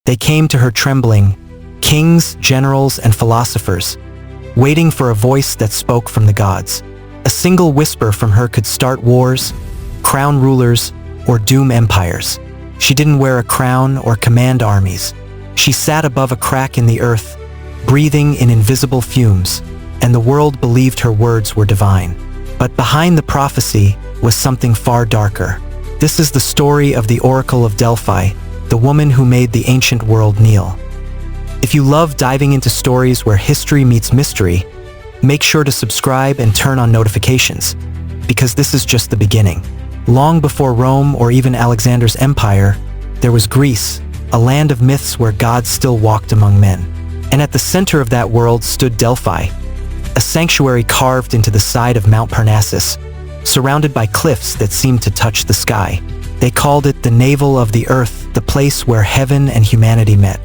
They came to her trembling, kings, generals, and philosophers, waiting for a voice that spoke from the gods. A single whisper from her could start wars, crown rulers, or doom empires. She didn't wear a crown or command armies. She sat above a crack in the earth, breathing in invisible fumes, and the world believed her words were divine. But behind the prophecy was something far darker. This is the story of the Oracle of Delphi, the woman who made the ancient world kneel. If you love diving into stories where history meets mystery, make sure to subscribe and turn on notifications, because this is just the beginning. Long before Rome or even Alexander's empire, there was Greece, a land of myths where gods still walked among men. And at the center of that world stood Delphi, a sanctuary carved into the side of Mount Parnassus, surrounded by cliffs that seemed to touch the sky. They called it the navel of the earth, the place where heaven and humanity met.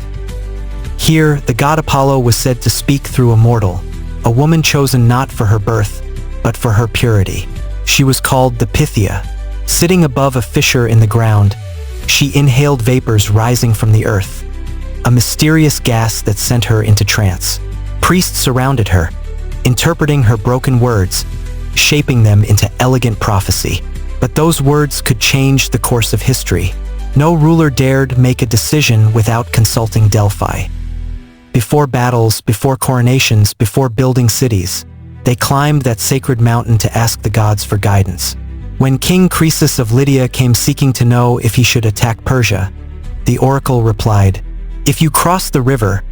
Here, the god Apollo was said to speak through a mortal, a woman chosen not for her birth, but for her purity. She was called the Pythia. Sitting above a fissure in the ground, she inhaled vapors rising from the earth, a mysterious gas that sent her into trance. Priests surrounded her, interpreting her broken words, shaping them into elegant prophecy. But those words could change the course of history. No ruler dared make a decision without consulting Delphi. Before battles, before coronations, before building cities, they climbed that sacred mountain to ask the gods for guidance. When King Croesus of Lydia came seeking to know if he should attack Persia, the oracle replied, "If you cross the river,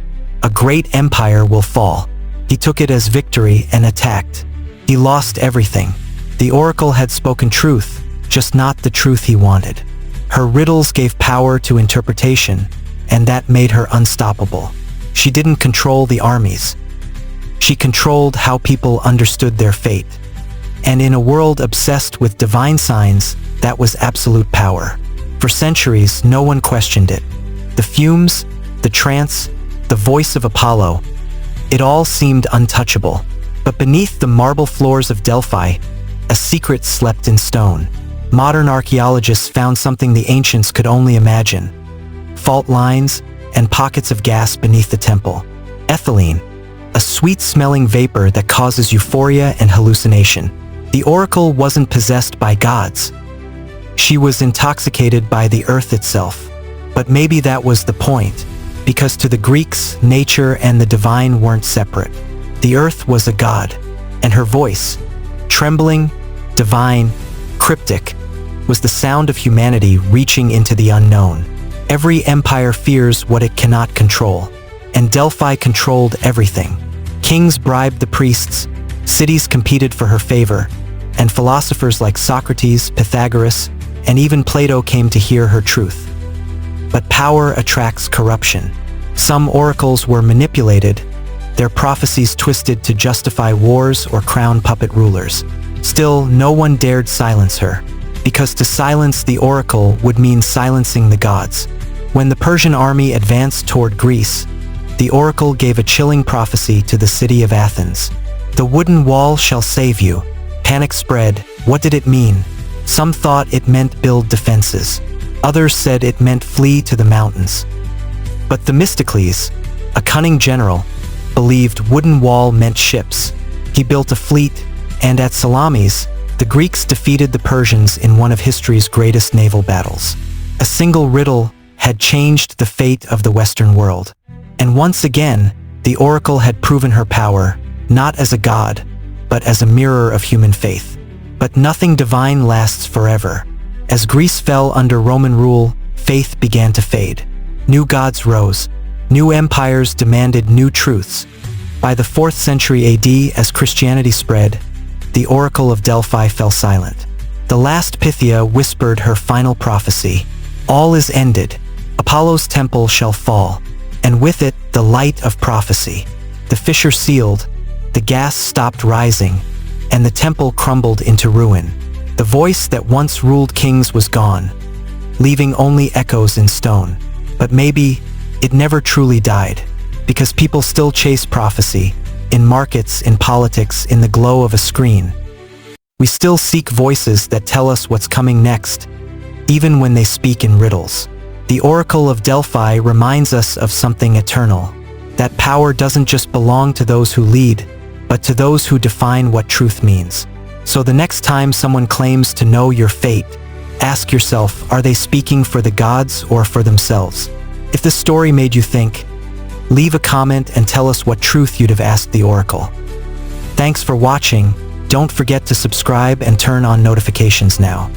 a great empire will fall." He took it as victory and attacked. He lost everything. The oracle had spoken truth, just not the truth he wanted. Her riddles gave power to interpretation, and that made her unstoppable. She didn't control the armies. She controlled how people understood their fate. And in a world obsessed with divine signs, that was absolute power. For centuries, no one questioned it. The fumes, the trance, the voice of Apollo, it all seemed untouchable. But beneath the marble floors of Delphi, a secret slept in stone. Modern archaeologists found something the ancients could only imagine: fault lines and pockets of gas beneath the temple. Ethylene, a sweet-smelling vapor that causes euphoria and hallucination. The oracle wasn't possessed by gods. She was intoxicated by the earth itself. But maybe that was the point, because to the Greeks, nature and the divine weren't separate. The earth was a god, and her voice, trembling, divine, cryptic, was the sound of humanity reaching into the unknown. Every empire fears what it cannot control, and Delphi controlled everything. Kings bribed the priests, cities competed for her favor, and philosophers like Socrates, Pythagoras, and even Plato came to hear her truth. But power attracts corruption. Some oracles were manipulated, their prophecies twisted to justify wars or crown puppet rulers. Still, no one dared silence her, because to silence the oracle would mean silencing the gods. When the Persian army advanced toward Greece, the oracle gave a chilling prophecy to the city of Athens. "The wooden wall shall save you." Panic spread. What did it mean? Some thought it meant build defenses. Others said it meant flee to the mountains. But Themistocles, a cunning general, believed wooden wall meant ships. He built a fleet, and at Salamis, the Greeks defeated the Persians in one of history's greatest naval battles. A single riddle had changed the fate of the Western world. And once again, the oracle had proven her power, not as a god, but as a mirror of human faith. But nothing divine lasts forever. As Greece fell under Roman rule, faith began to fade. New gods rose. New empires demanded new truths. By the 4th century AD, as Christianity spread, the Oracle of Delphi fell silent. The last Pythia whispered her final prophecy: "All is ended. Apollo's temple shall fall, and with it the light of prophecy." The fissure sealed, the gas stopped rising, and the temple crumbled into ruin. The voice that once ruled kings was gone, leaving only echoes in stone. But maybe it never truly died, because people still chase prophecy, in markets, in politics, in the glow of a screen. We still seek voices that tell us what's coming next, even when they speak in riddles. The Oracle of Delphi reminds us of something eternal. That power doesn't just belong to those who lead, but to those who define what truth means. So the next time someone claims to know your fate, ask yourself, are they speaking for the gods or for themselves? If the story made you think, leave a comment and tell us what truth you'd have asked the Oracle. Thanks for watching. Don't forget to subscribe and turn on notifications now.